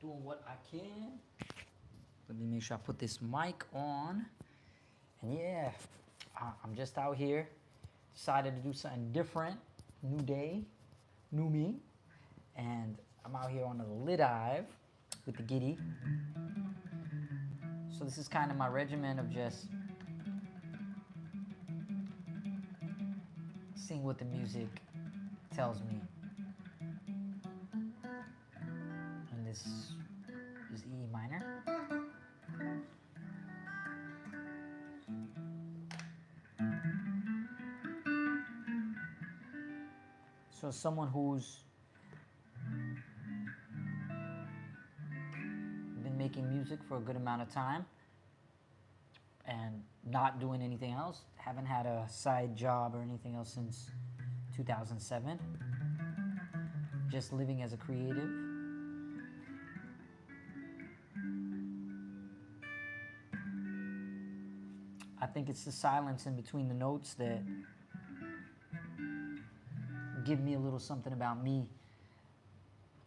doing what I can. Let me make sure I put this mic on. And yeah, I'm just out here. Decided to do something different. New day, new me. And I'm out here on a lit dive with the giddy. So this is kind of my regimen of just seeing what the music tells me. And this is E minor. So someone who's been making music for a good amount of time and not doing anything else, haven't had a side job or anything else since 2007, just living as a creative. I think it's the silence in between the notes that give me a little something about me.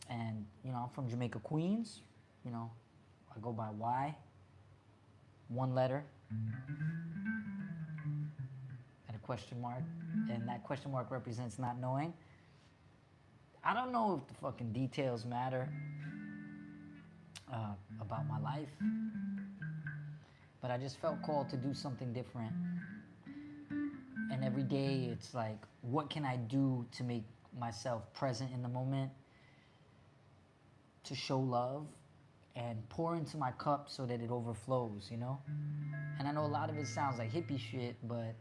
And, I'm from Jamaica, Queens. I go by Y, one letter, and a question mark. And that question mark represents not knowing. I don't know if the fucking details matter about my life, but I just felt called to do something different. And every day it's like, what can I do to make myself present in the moment, to show love and pour into my cup so that it overflows, And I know a lot of it sounds like hippie shit, but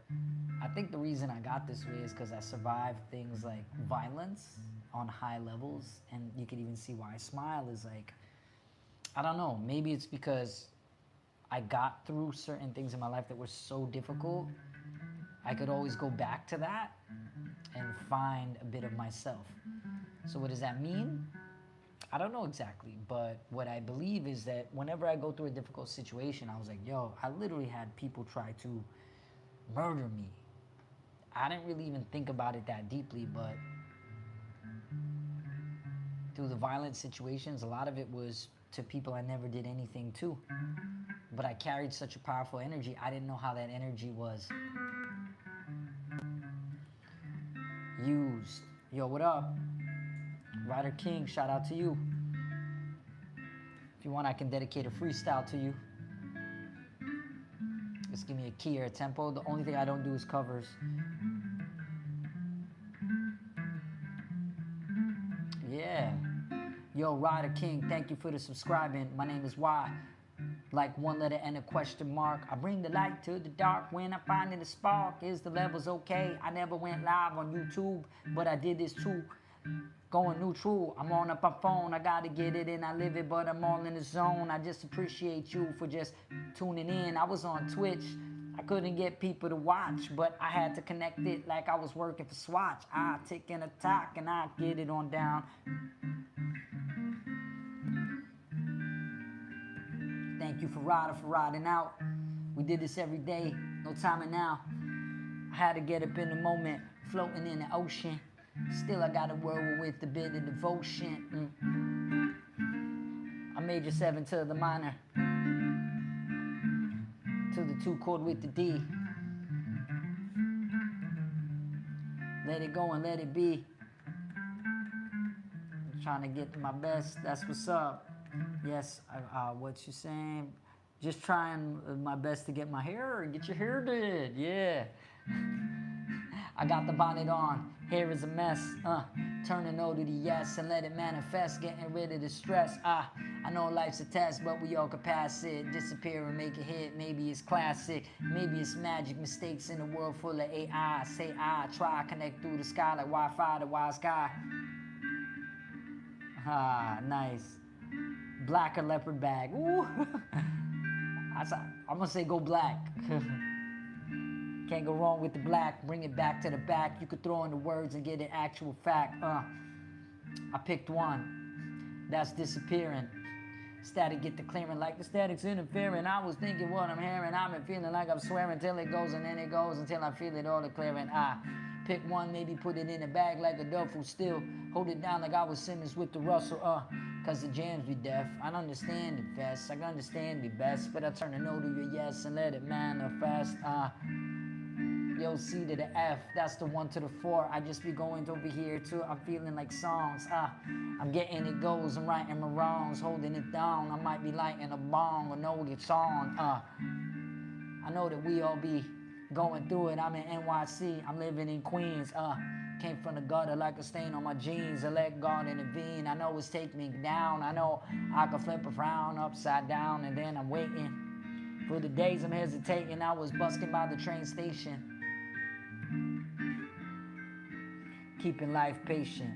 I think the reason I got this way is because I survived things like violence on high levels. And you could even see why I smile is like, I don't know, maybe it's because I got through certain things in my life that were so difficult. I could always go back to that and find a bit of myself. So what does that mean? I don't know exactly, but what I believe is that whenever I go through a difficult situation, I was like, yo, I literally had people try to murder me. I didn't really even think about it that deeply, but through the violent situations, a lot of it was to people I never did anything to. But I carried such a powerful energy, I didn't know how that energy was used. Yo, what up? Ryder King, shout out to you. If you want, I can dedicate a freestyle to you. Just give me a key or a tempo. The only thing I don't do is covers. Yeah. Yo, Ryder King, thank you for the subscribing. My name is Y. Like one letter and a question mark. I bring the light to the dark when I find it a spark. Is the levels okay? I never went live on YouTube, but I did this too. Going neutral, I'm on up my phone, I gotta get it and I live it, but I'm all in the zone. I just appreciate you for just tuning in. I was on Twitch, I couldn't get people to watch, but I had to connect it like I was working for Swatch. I tick and attack and I get it on down. Thank you for riding out. We did this every day, no timing now. I had to get up in the moment, floating in the ocean. Still I got a word with a bit of devotion. I major 7 to the minor, to the 2 chord with the D. Let it go and let it be. I'm trying to get to my best, that's what's up. Yes, what you saying? Just trying my best to get my hair, get your hair did, yeah. I got the bonnet on, hair is a mess, turn a no to the yes and let it manifest, getting rid of the stress, I know life's a test, but we all can pass it, disappear and make a hit, maybe it's classic, maybe it's magic, mistakes in a world full of AI, say I, try, connect through the sky like Wi-Fi, the wise guy. Nice. Black or leopard bag, ooh. I'm gonna say go black. Can't go wrong with the black, bring it back to the back. You could throw in the words and get an actual fact. I picked one, that's disappearing. Static get the clearing like the static's interfering. I was thinking what I'm hearing, I've been feeling like I'm swearing till it goes and then it goes until I feel it all declaring. I pick one, maybe put it in a bag like a duffel, still hold it down like I was Simmons with the Russell. Cause the jams be deaf. I don't understand it fast. I can understand me best. But I turn a no to your yes and let it manifest. Yo, C to the F, that's the 1 to the 4. I just be going over here too. I'm feeling like songs. I'm getting it goes. I'm righting my wrongs, holding it down. I might be lighting a bong or no it's on. I know that we all be going through it. I'm in NYC. I'm living in Queens. Came from the gutter like a stain on my jeans. I let God intervene. I know it's taking me down. I know I can flip a frown upside down, and then I'm waiting for the days I'm hesitating. I was busking by the train station, keeping life patient.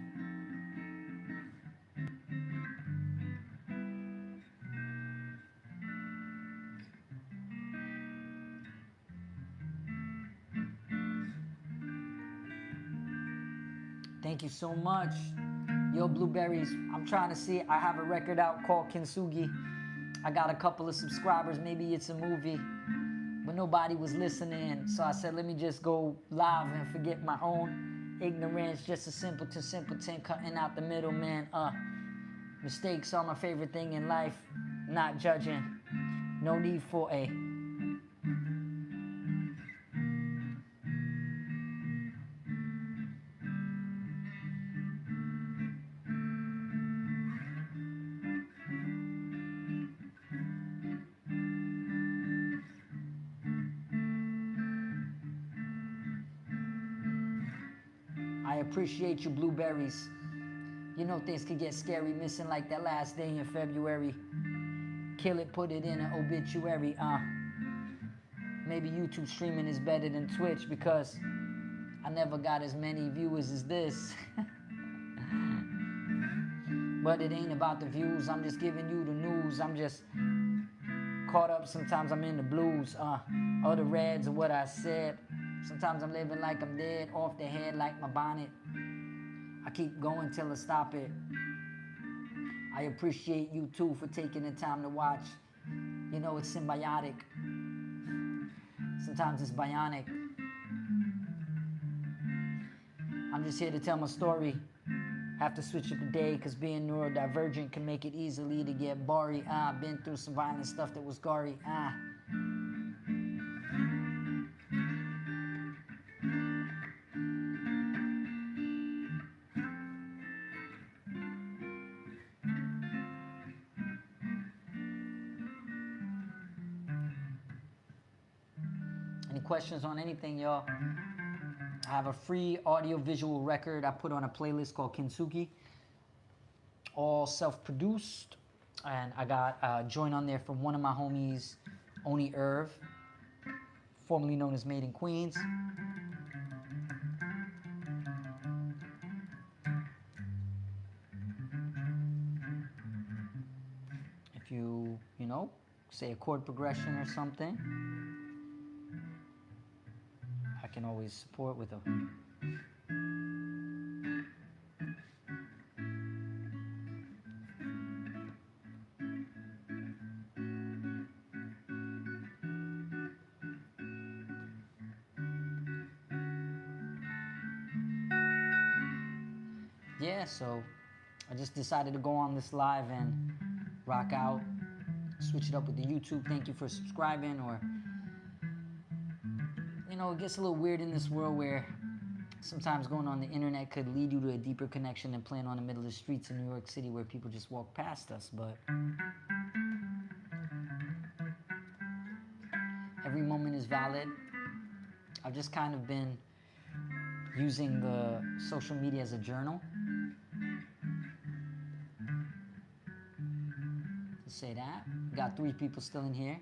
Thank you so much. Yo, Blueberries, I'm trying to see. I have a record out called Kintsugi. I got a couple of subscribers. Maybe it's a movie, but nobody was listening. So I said, let me just go live and forget my own ignorance. Just a simpleton, cutting out the middleman. Mistakes are my favorite thing in life. Not judging. No need for a I appreciate you, Blueberries. You know things could get scary, missing like that last day in February. Kill it, put it in an obituary. Maybe YouTube streaming is better than Twitch because I never got as many viewers as this. But it ain't about the views, I'm just giving you the news. I'm just caught up, sometimes I'm in the blues. Or the reds of what I said. Sometimes I'm living like I'm dead, off the head like my bonnet. I keep going till I stop it. I appreciate you too for taking the time to watch. You know it's symbiotic. Sometimes it's bionic. I'm just here to tell my story. Have to switch up the day cause being neurodivergent can make it easily to get blurry. Been through some violent stuff that was gory. Any questions on anything, y'all? I have a free audio-visual record I put on a playlist called Kintsugi. All self-produced. And I got a joint on there from one of my homies, Oni Irv, formerly known as Made in Queens. If you know, say a chord progression or something, I can always support with a yeah, so I just decided to go on this live and rock out, switch it up with the YouTube. Thank you for subscribing. Or it gets a little weird in this world where sometimes going on the internet could lead you to a deeper connection than playing on the middle of the streets in New York City where people just walk past us. But every moment is valid. I've just kind of been using the social media as a journal. To say that. Got 3 people still in here.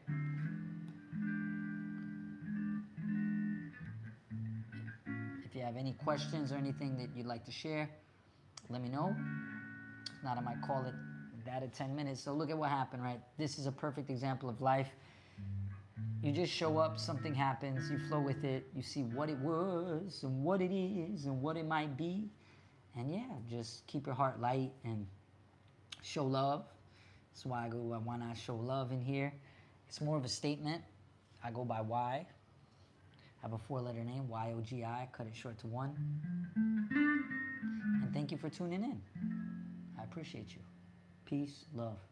If you have any questions or anything that you'd like to share, let me know. If not, I might call it that at 10 minutes. So look at what happened, right? This is a perfect example of life. You just show up, something happens, you flow with it, you see what it was and what it is and what it might be. And yeah, just keep your heart light and show love. That's why I go by Why Not Show Love in here. It's more of a statement. I go by Y. I have a 4-letter name, Y-O-G-I, cut it short to 1. And thank you for tuning in. I appreciate you. Peace, love.